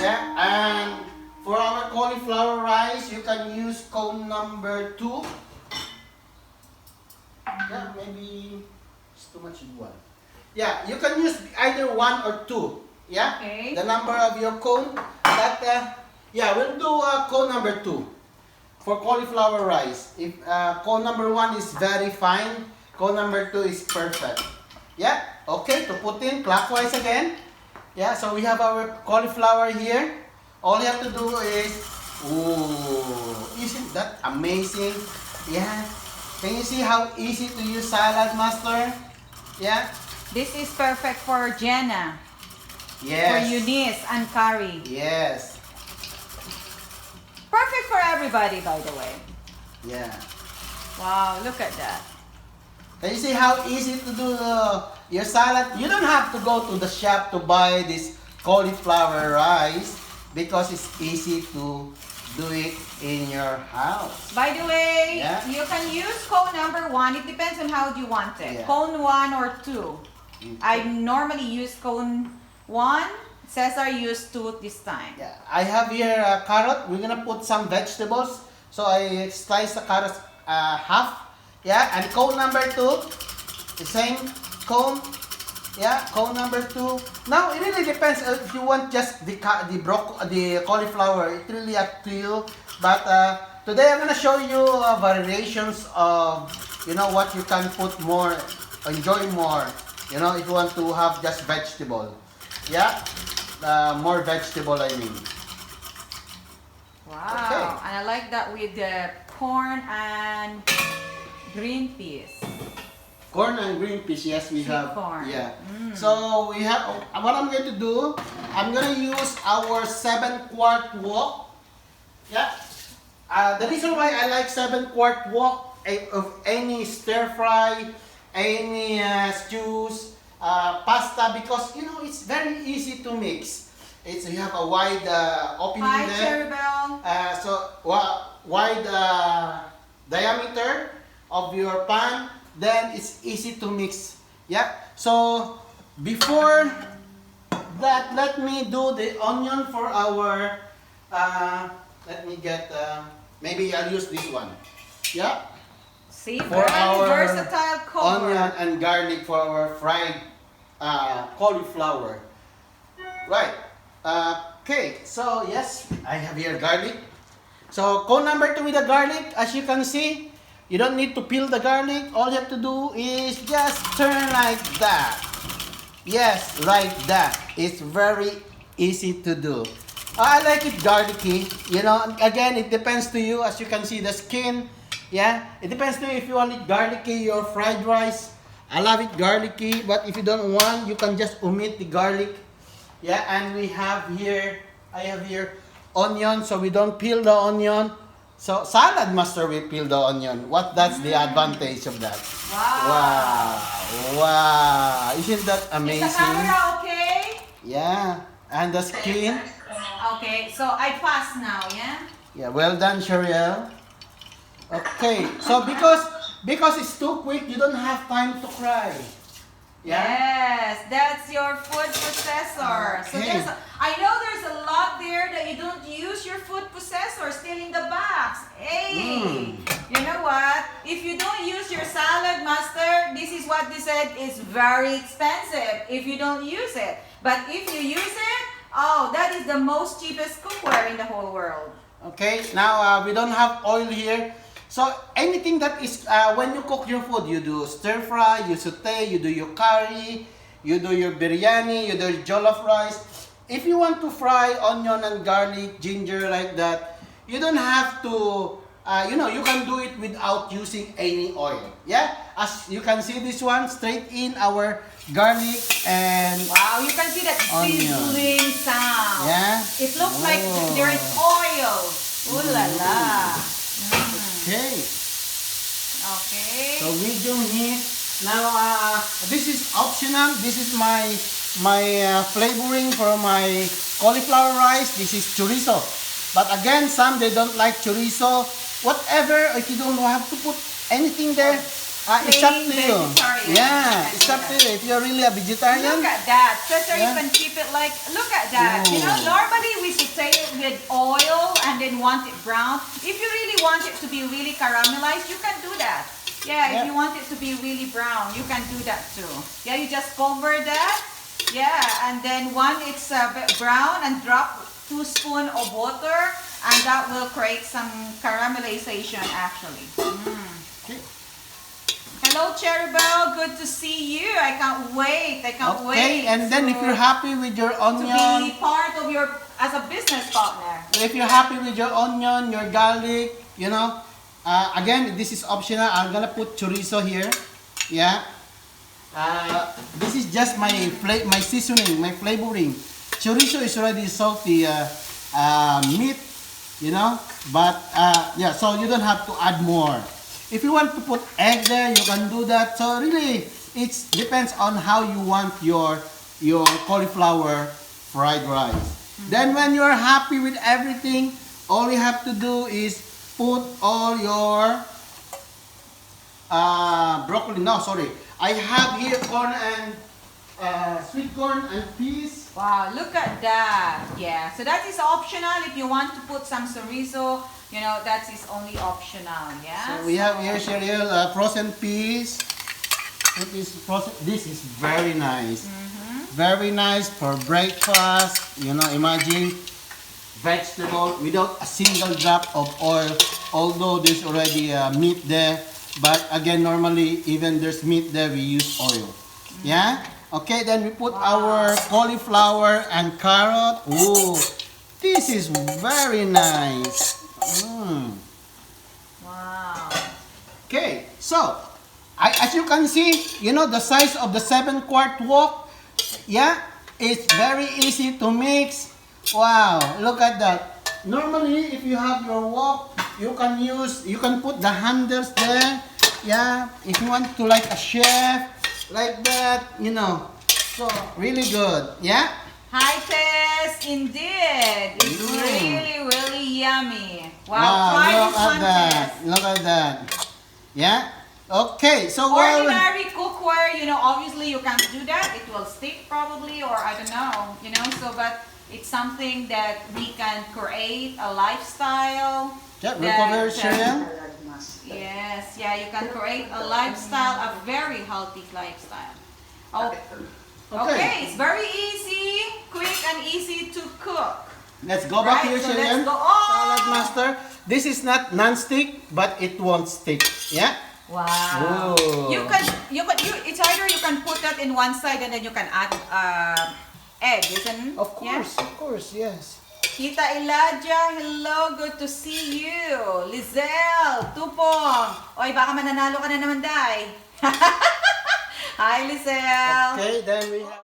Yeah, and for our cauliflower rice, you can use cone number 2. Yeah, maybe it's too much in one. Yeah, you can use either 1 or 2. Yeah, Okay. the number of your cone. But yeah, we'll do cone number 2 for cauliflower rice. If cone number 1 is very fine, cone number 2 is perfect. Yeah, okay, to put in clockwise again. Yeah, so we have our cauliflower here. All you have to do is, ooh, isn't that amazing? Yeah, can you see how easy to use Saladmaster? Yeah. This is perfect for Jenna. Yes. For Eunice and Carrie. Yes. Perfect for everybody, by the way. Yeah. Wow, look at that. Can you see how easy to do your salad? You don't have to go to the shop to buy this cauliflower rice because it's easy to do it in your house. By the way, Yeah. you can use cone number 1. It depends on how you want it. Yeah. Cone 1 or 2. Okay. I normally use cone 1. Cesar used 2 this time. Yeah, I have here a carrot. We're gonna put some vegetables. So I slice the carrots half. Yeah, and cone number 2, the same cone. Yeah, cone number 2. Now it really depends if you want just the cauliflower. It really up to you. But today I'm gonna show you variations of what you can put more, enjoy more. If you want to have just vegetable. Yeah, more vegetable I mean. Wow, Okay. and I like that with the corn and green peas. Corn and green peas, yes, we Sweet have. corn. Yeah. So we have. What I'm going to do, I'm going to use our 7-quart wok. Yeah. The reason why I like 7-quart wok of any stir fry, any stews, pasta, because it's very easy to mix. You have a wide opening Hi, there. Cheribel. So wide diameter of your pan, then it's easy to mix. Yeah. So before that, let me do the onion for our. Let me get. Maybe I'll use this one. Yeah. See, For very our versatile cover. onion and garlic for our fried cauliflower. Right. Okay. So yes, I have here garlic. So cone number 2 with the garlic, as you can see, you don't need to peel the garlic. All you have to do is just turn like that. Yes, like that. It's very easy to do. I like it garlicky. Again, it depends to you. As you can see, the skin. Yeah, it depends to you if you want it garlicky or fried rice. I love it garlicky, but if you don't want, you can just omit the garlic. Yeah, and I have here onion, so we don't peel the onion. So Saladmaster will peel the onion. That's the advantage of that. Wow. Wow. Isn't that Is the amazing? camera okay? Yeah, and the skin. Okay, so I pass now, yeah? Yeah, well done, Shariel. Okay, so because it's too quick, you don't have time to cry. Yeah. Yes, that's your food processor. So Okay. I know there's a lot there that you don't use your food processor, still in the box. Hey, you know what? If you don't use your Saladmaster, this is what they said is very expensive if you don't use it. But if you use it, oh, that is the most cheapest cookware in the whole world. Okay, now we don't have oil here. So anything that is, when you cook your food, you do stir fry, you saute, you do your curry, you do your biryani, you do your jollof rice. If you want to fry onion and garlic, ginger like that, you don't have to, you can do it without using any oil. Yeah, as you can see this one, straight in our garlic and Wow, you can see that onion. sizzling sound. Yeah. It looks like Oh. there is oil. Ooh la la. Okay. Okay. So medium heat. Now this is optional. This is my flavoring for my cauliflower rice. This is chorizo. But again, some they don't like chorizo. Whatever, if you don't have to put anything there, it's up to you. Vegetarian. Yeah, it's up to you. If you're really a vegetarian. Look at that. Cesar, you Yeah. can keep it like, look at that. You know, Ooh. normally we added oil and then want it brown. If you really want it to be really caramelized, you can do that. Yeah, if you want it to be really brown, you can do that too. Yeah, you just cover that. Yeah, and then it's brown and drop 2 spoons of water, and that will create some caramelization actually. Okay. Hello, Cherubel. Good to see you. I can't wait. I can't wait. Okay, and then if you're happy with your to onion, be part of your as a business partner. if you're happy with your onion, your garlic, you know, again, this is optional. I'm gonna put chorizo here. Yeah. This is just my seasoning, my flavoring. Chorizo is already salty meat, you know. But yeah, so you don't have to add more. If you want to put egg there, you can do that. So really, it depends on how you want your cauliflower fried rice. Then when you're happy with everything, all you have to do is put all your broccoli. No, sorry. I have here corn and sweet corn and peas. Wow, look at that. Yeah, so that is optional. If you want to put some chorizo, you know, that is only optional. Yeah. So we have here, Cheryl, frozen peas. It is frozen. This is very nice. Very nice for breakfast. You know, imagine vegetable without a single drop of oil. Although there's already meat there, but again, normally even there's meat there, we use oil. Yeah. Okay, then we put our cauliflower and carrot. Ooh, this is very nice. Wow. Okay, so as you can see, you know the size of the 7-quart wok. Yeah, it's very easy to mix. Wow, look at that. Normally, if you have your wok, you can put the handles there. Yeah, if you want to like a chef, like that, you know. So really good. Yeah. Hi, Tess. Indeed, it's really, really yummy. Wow, try look this at one, that. Tess. Look at that. Yeah. Okay, so Ordinary cookware, you know, obviously you can't do that. It will stick probably, or I don't know, you know. So, but it's something that we can create a lifestyle. yeah, recover, Cheryl. Yes, yeah, you can create a lifestyle, a very healthy lifestyle. Oh, okay, it's very easy, quick and easy to cook. Let's go back Right, here, so Cheryl. let's go. Oh! Saladmaster. This is not non-stick, but it won't stick. Yeah. Wow. Ooh. It's either you can put that in one side and then you can add egg, isn't it? Of course, yes. Tita Elijah, hello, good to see you. Lizelle, Tupong. Oy, baka mananalo ka na naman, Day. Hi, Lizelle. Okay, then we have